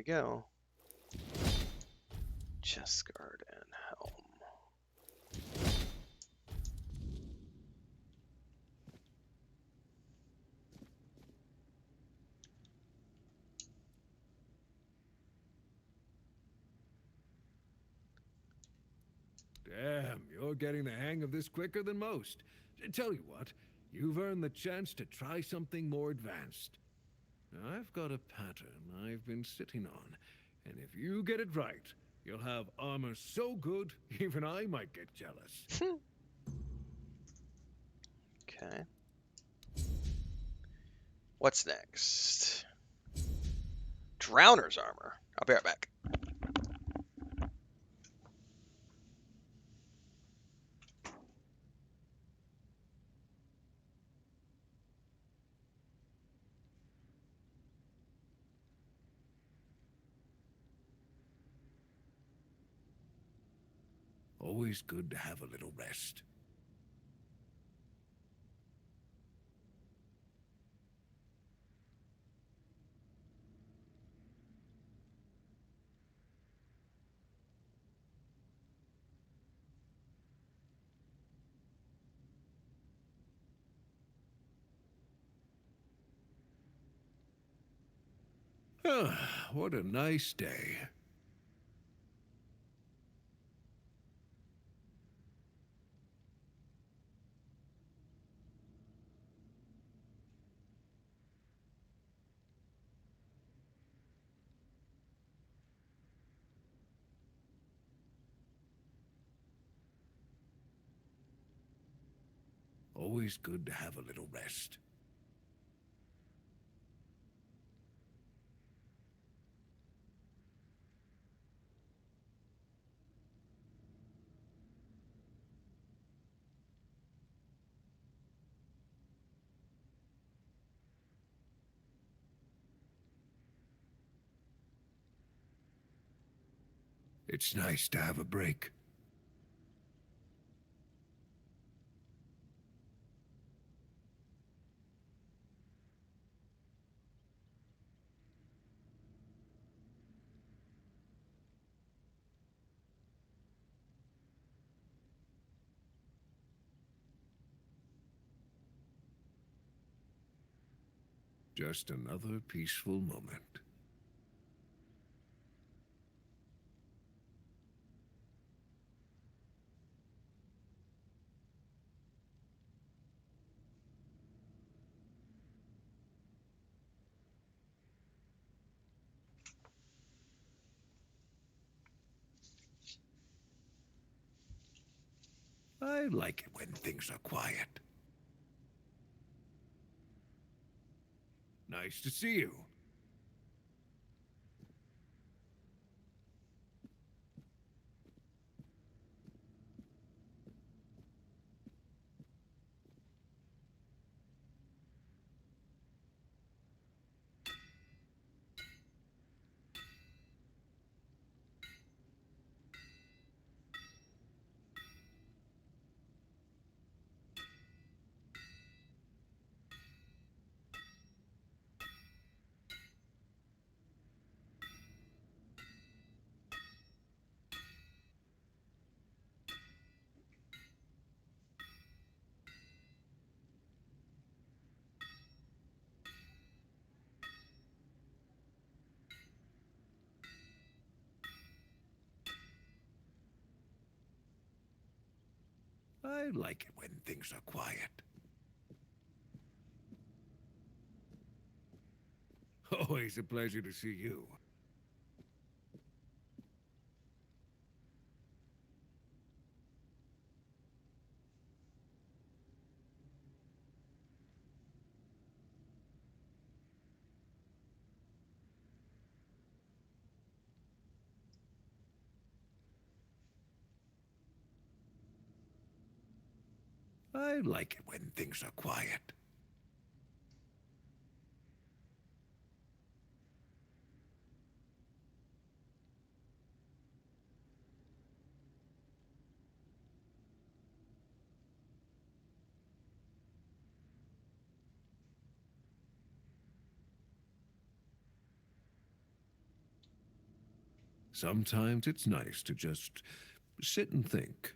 we go. Chest guard and helm. Damn, you're getting the hang of this quicker than most. Tell you what, you've earned the chance to try something more advanced. Now, I've got a pattern I've been sitting on, and if you get it right, you'll have armor so good, even I might get jealous. Okay. What's next? Drowner's armor. I'll be right back. Always good to have a little rest. Ah, what a nice day. Always good to have a little rest. It's nice to have a break. Just another peaceful moment. I like it when things are quiet. Nice to see you. I like it when things are quiet. Always a pleasure to see you. I like it when things are quiet. Sometimes it's nice to just sit and think.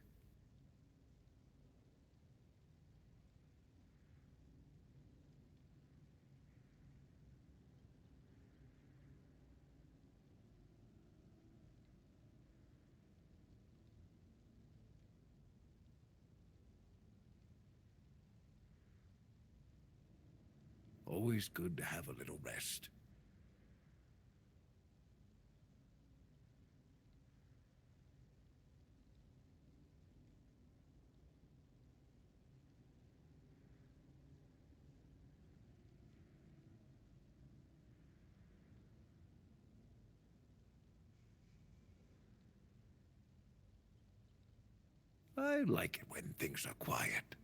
Always good to have a little rest. I like it when things are quiet.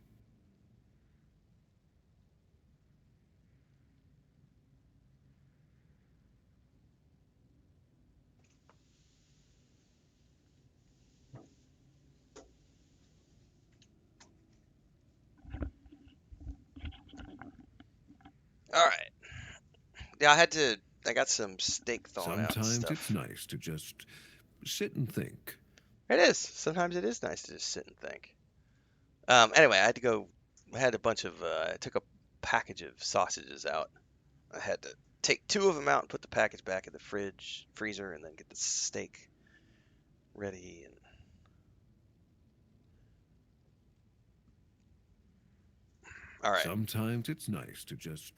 All right. Yeah, I got some steak thawing out and Sometimes it's stuff. nice to just sit and think. It is. Sometimes it is nice to just sit and think. Anyway, I had a bunch of, I took a package of sausages out. I had to take two of them out and put the package back in the freezer, and then get the steak ready. And all right, Sometimes it's nice to just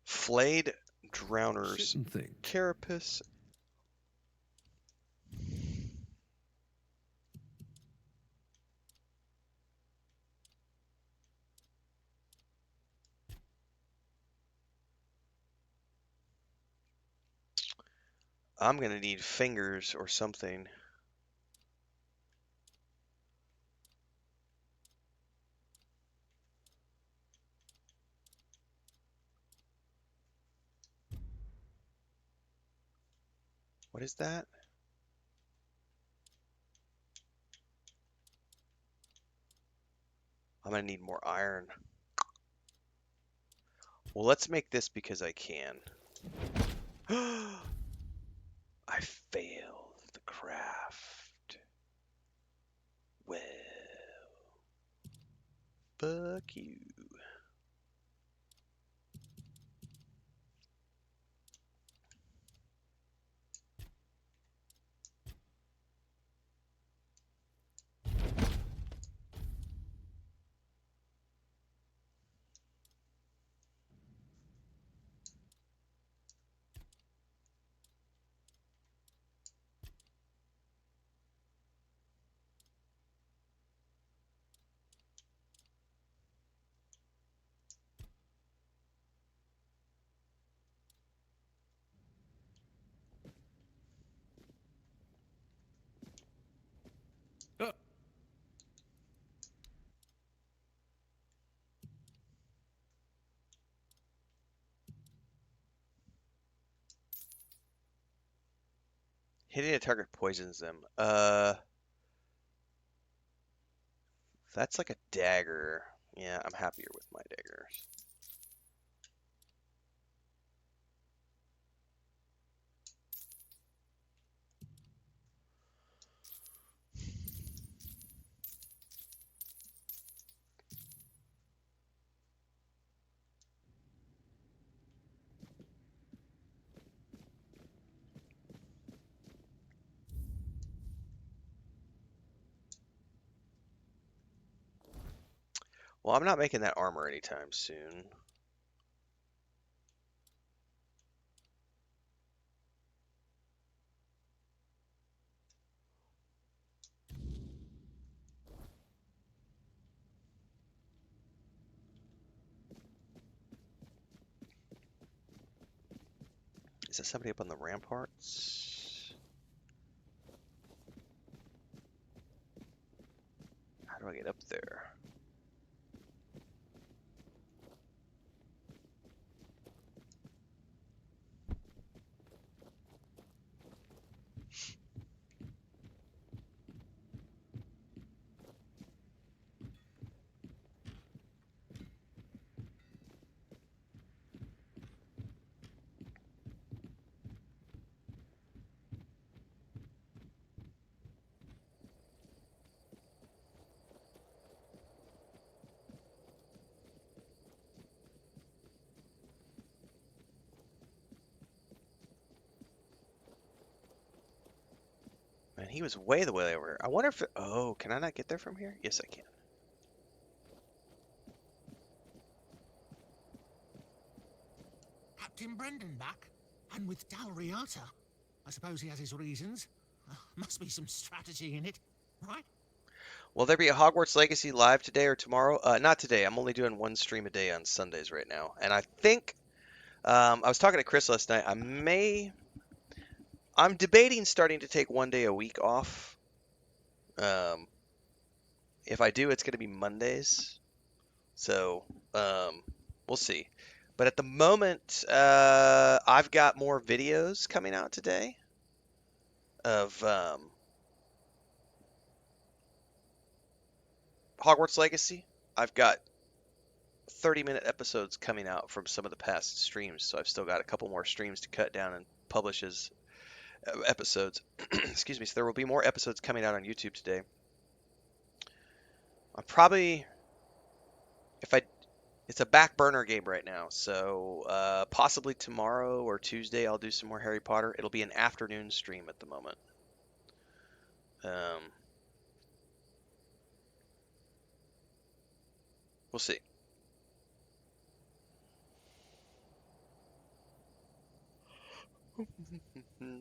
flayed sit drowner's and think. carapace. I'm gonna need fingers or something. What is that? I'm gonna need more iron. Well, let's make this because I can. I failed the craft. Well, fuck you. Uh, Hitting a target poisons them. That's like a dagger. Yeah, I'm happier with my daggers. Well, I'm not making that armor anytime soon. Is that somebody up on the ramparts? How do I get up there? he was way the way over. I wonder if... Oh, can I not get there from here? Yes, I can. Captain Brendan back, and with Dalriata. I suppose he has his reasons. Must be some strategy in it, right? Will there be a Hogwarts Legacy live today or tomorrow? Not today. I'm only doing one stream a day on Sundays right now. And I think... I was talking to Chris last night. I'm debating starting to take one day a week off. Um, if I do, it's going to be Mondays. So, we'll see. But at the moment, I've got more videos coming out today of Hogwarts Legacy. I've got 30-minute episodes coming out from some of the past streams, so I've still got a couple more streams to cut down and publish as episodes. Excuse me. So there will be more episodes coming out on YouTube today. I'm probably, if I it's a back burner game right now, so possibly tomorrow or Tuesday I'll do some more Harry Potter. It'll be an afternoon stream at the moment. We'll see.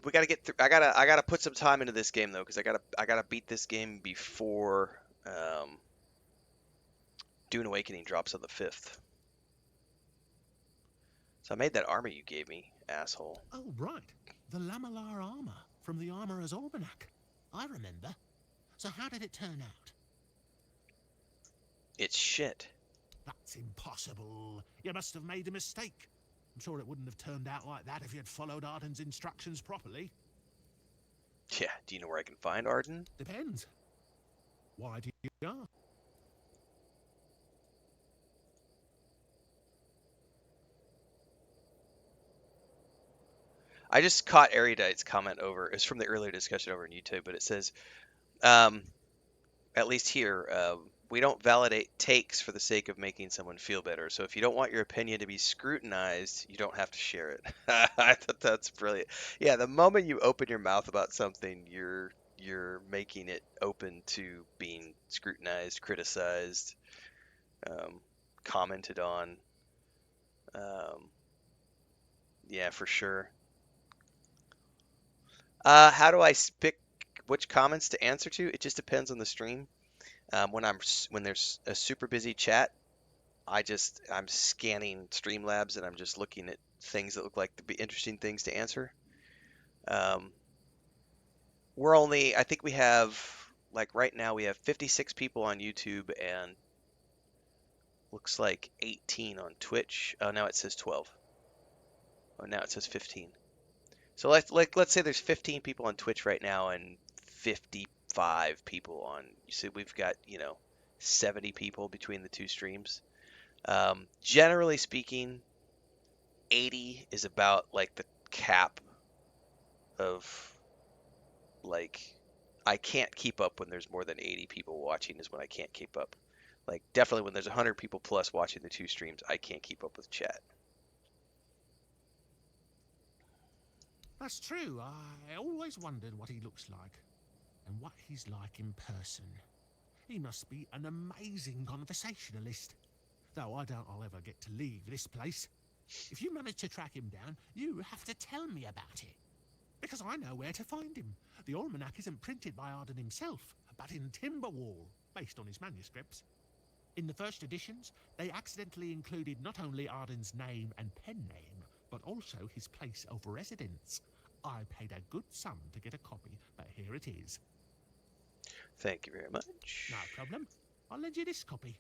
We gotta get through. I gotta put some time into this game though, because I gotta beat this game before Dune Awakening drops on the 5th. So I made that armor you gave me, asshole. Oh, right. The lamellar armor from the Armorer's Almanac. I remember. So how did it turn out? It's shit. That's impossible. You must have made a mistake. I'm sure it wouldn't have turned out like that if you had followed Arden's instructions properly. Yeah, do you know where I can find Arden? Depends. Why do you ask? I just caught Erudite's comment over. It's from the earlier discussion over on YouTube, but it says, at least here, we don't validate takes for the sake of making someone feel better. So if you don't want your opinion to be scrutinized, you don't have to share it. I thought that's brilliant. Yeah, the moment you open your mouth about something, you're making it open to being scrutinized, criticized, commented on. Yeah, for sure. How do I pick which comments to answer to? It just depends on the stream. When there's a super busy chat, I'm scanning Streamlabs and I'm just looking at things that look like to be interesting things to answer. I think we have, like right now we have 56 people on YouTube and looks like 18 on Twitch. Oh, now it says 12. Oh, now it says 15. So let's say there's 15 people on Twitch right now and 55 people on. You see, we've got 70 people between the two streams. Generally speaking, 80 is about like the cap of like I can't keep up when there's more than 80 people watching is when I can't keep up. Like definitely when there's 100 people plus watching the two streams, I can't keep up with chat. That's true. I always wondered what he looks like and what he's like in person. He must be an amazing conversationalist. Though I doubt I'll ever get to leave this place. If you manage to track him down, you have to tell me about it. Because I know where to find him. The almanac isn't printed by Arden himself, but in Timberwall, based on his manuscripts. In the first editions, they accidentally included not only Arden's name and pen name, but also his place of residence. I paid a good sum to get a copy, but here it is. Thank you very much. No problem. I'll lend you this copy.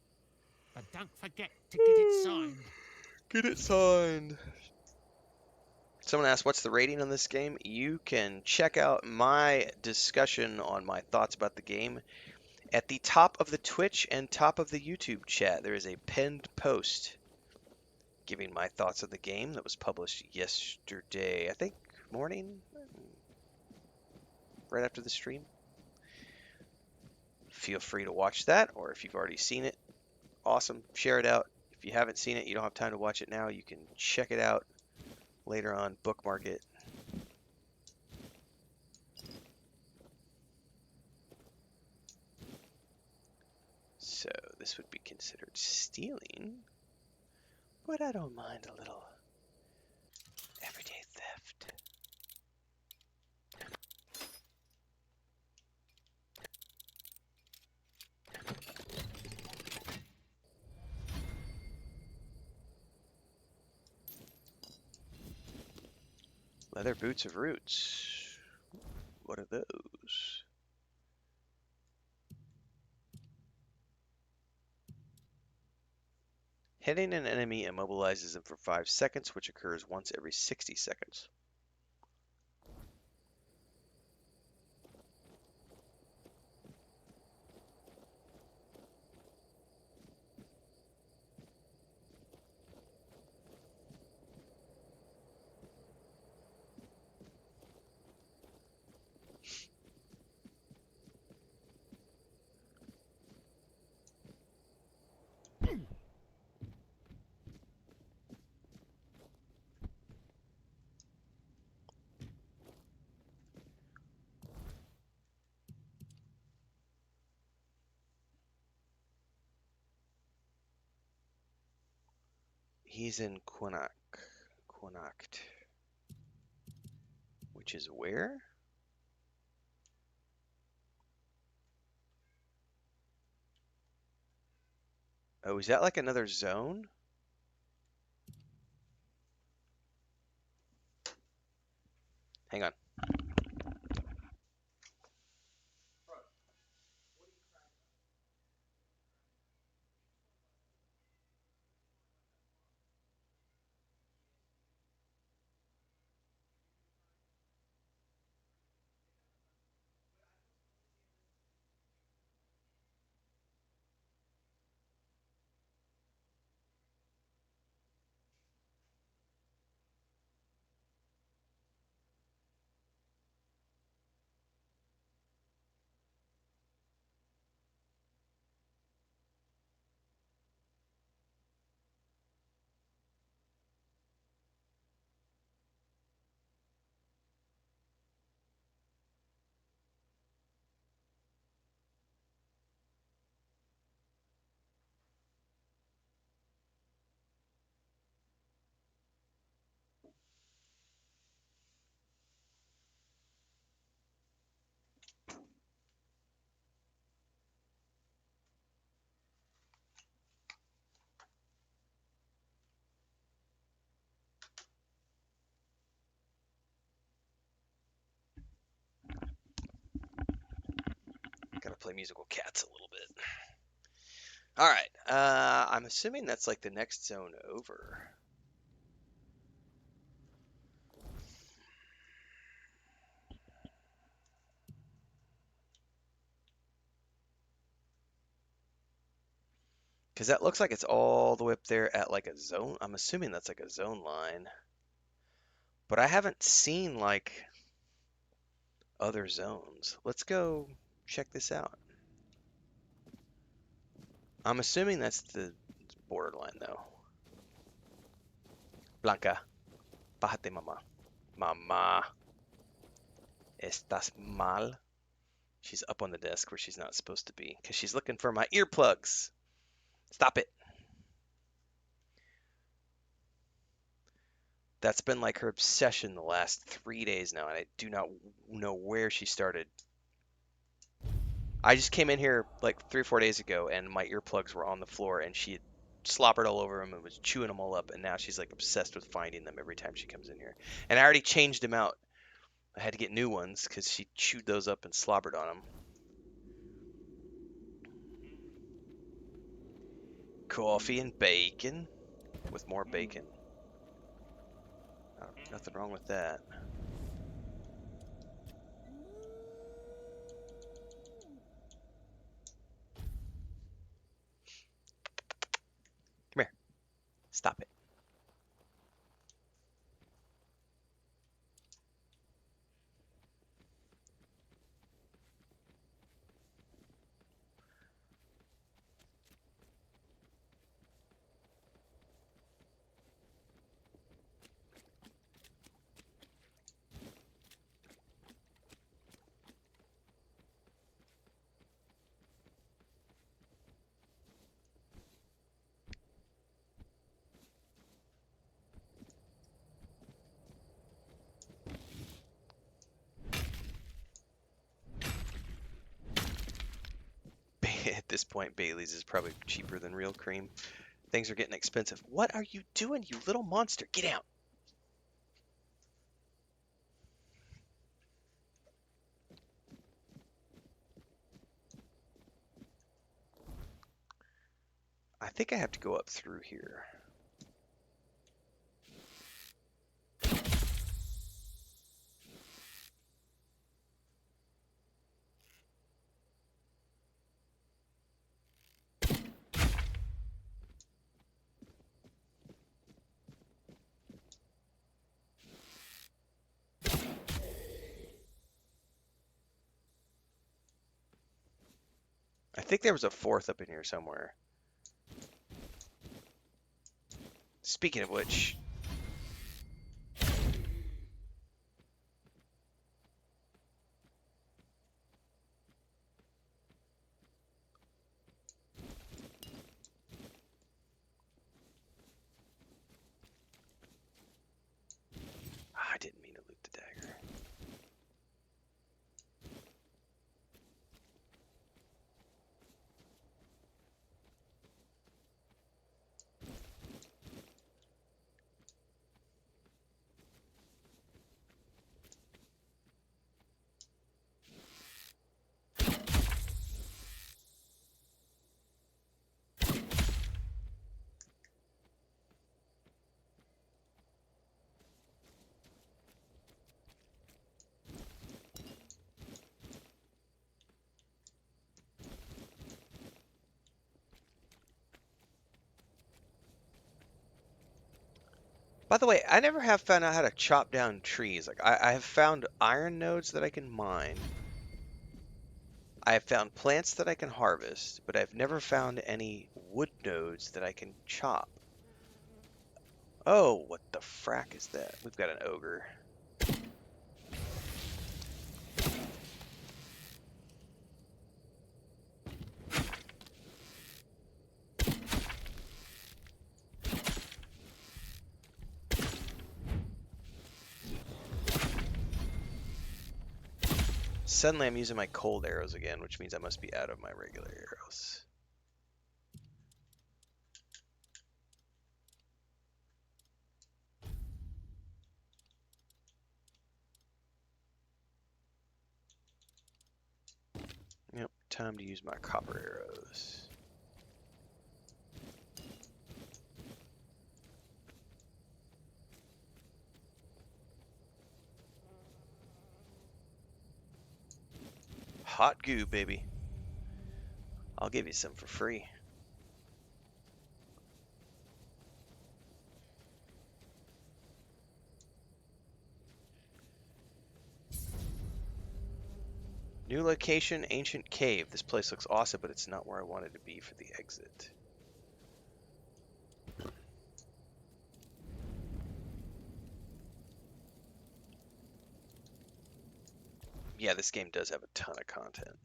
But don't forget to get it signed. Get it signed. Someone asked, what's the rating on this game? You can check out my discussion on my thoughts about the game at the top of the Twitch and top of the YouTube chat. There is a pinned post giving my thoughts on the game that was published yesterday, I think, morning, right after the stream. Feel free to watch that, or if you've already seen it, awesome, share it out. If you haven't seen it, you don't have time to watch it now, you can check it out later on, bookmark it. So this would be considered stealing, but I don't mind a little everyday theft. Leather boots of roots. What are those? Hitting an enemy immobilizes them for 5 seconds, which occurs once every 60 seconds. He's in Quinacht, which is where? Oh, is that like another zone? Hang on. Gotta play musical cats a little bit. Alright, I'm assuming that's like the next zone over. Because that looks like it's all the way up there at like a zone. I'm assuming that's like a zone line. But I haven't seen like other zones. Let's go check this out. I'm assuming that's the borderline though. Blanca, bájate mamá. Mamá, estás mal? She's up on the desk where she's not supposed to be because she's looking for my earplugs. Stop it. That's been like her obsession the last 3 days now, and I do not know where she started. I just came in here like 3 or 4 days ago, and my earplugs were on the floor, and she had slobbered all over them and was chewing them all up, and now she's like obsessed with finding them every time she comes in here. And I already changed them out. I had to get new ones because she chewed those up and slobbered on them. Coffee and bacon with more bacon. Nothing wrong with that. Come here. Stop it. At this point, Bailey's is probably cheaper than real cream. Things are getting expensive. What are you doing, you little monster? Get out! I think I have to go up through here. I think there was a fourth up in here somewhere. Speaking of which, I didn't mean to loot the dagger. By the way, I never have found out how to chop down trees. Like, I have found iron nodes that I can mine. I have found plants that I can harvest, but I've never found any wood nodes that I can chop. Oh, what the frack is that? We've got an ogre. Suddenly I'm using my cold arrows again, which means I must be out of my regular arrows. Yep, time to use my copper arrows. Hot goo, baby. I'll give you some for free. New location, ancient cave. This place looks awesome, but it's not where I wanted to be for the exit. Yeah, this game does have a ton of content.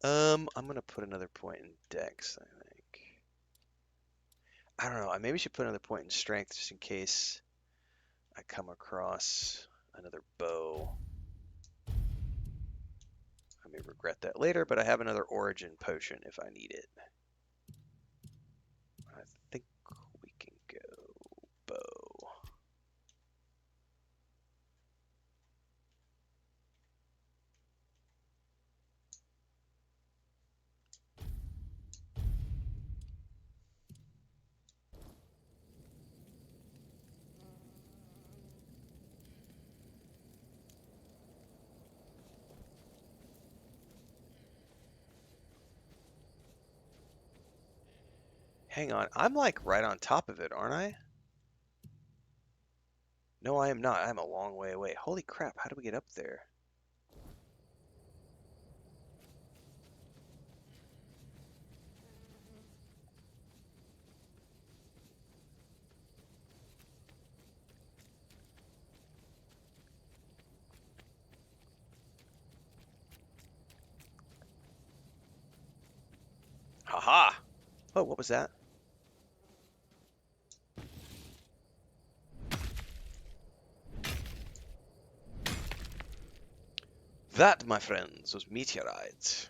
I'm gonna put another point in Dex, I think. I don't know, I maybe should put another point in Strength just in case I come across another bow. I may regret that later, but I have another Origin potion if I need it. I think we can go bow. Hang on, I'm like right on top of it, aren't I? No, I am not. I'm a long way away. Holy crap, how do we get up there? Haha! Oh, what was that? That, my friends, was meteorite.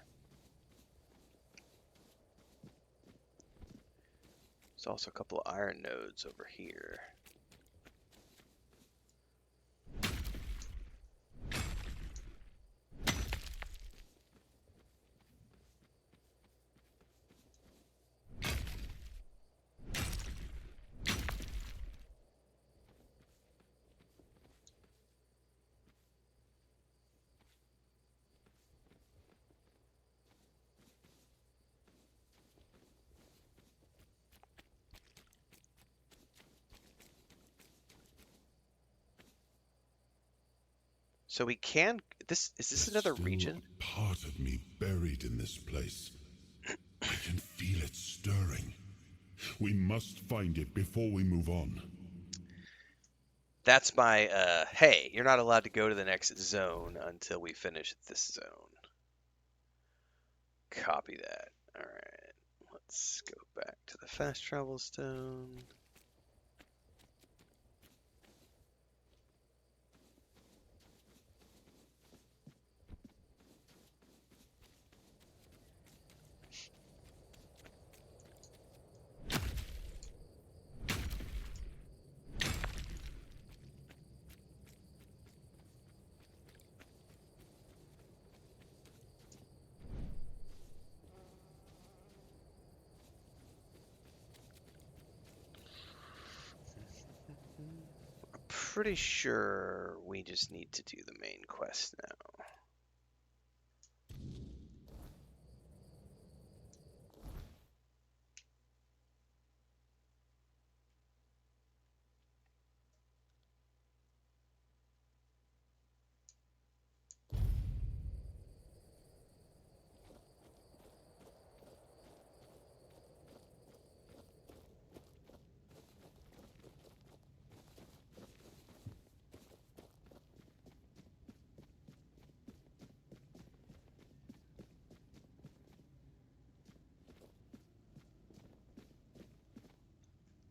also a couple of iron nodes over here. So we can. Is this There's another still region? a part of me buried in this place. I can feel it stirring. We must find it before we move on. That's my. Hey, you're not allowed to go to the next zone until we finish this zone. Copy that. All right. Let's go back to the fast travel stone. I'm pretty sure we just need to do the main quest now.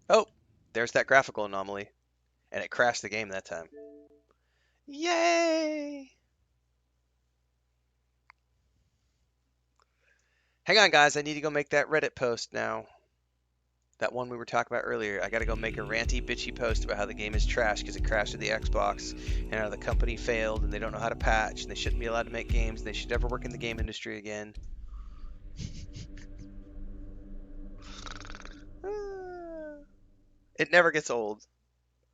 Oh, there's that graphical anomaly. And it crashed the game that time. Yay! Hang on, guys. I need to go make that Reddit post now. That one we were talking about earlier. I gotta go make a ranty, bitchy post about how the game is trash because it crashed with the Xbox, and how the company failed, and they don't know how to patch, and they shouldn't be allowed to make games, and they should never work in the game industry again. It never gets old.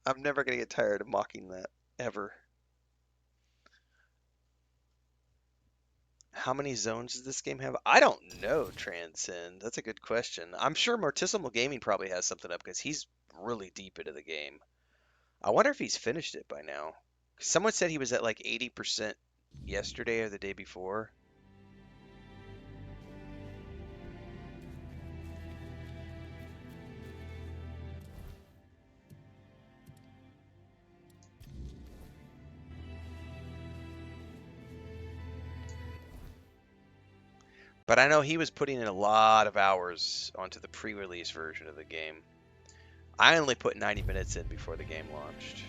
I'm never gonna get tired of mocking that, ever. How many zones does this game have? I don't know, Transcend. That's a good question. I'm sure Mortissimal Gaming probably has something up because he's really deep into the game. I wonder if he's finished it by now. Someone said he was at like 80% yesterday or the day before. But I know he was putting in a lot of hours onto the pre-release version of the game. I only put 90 minutes in before the game launched.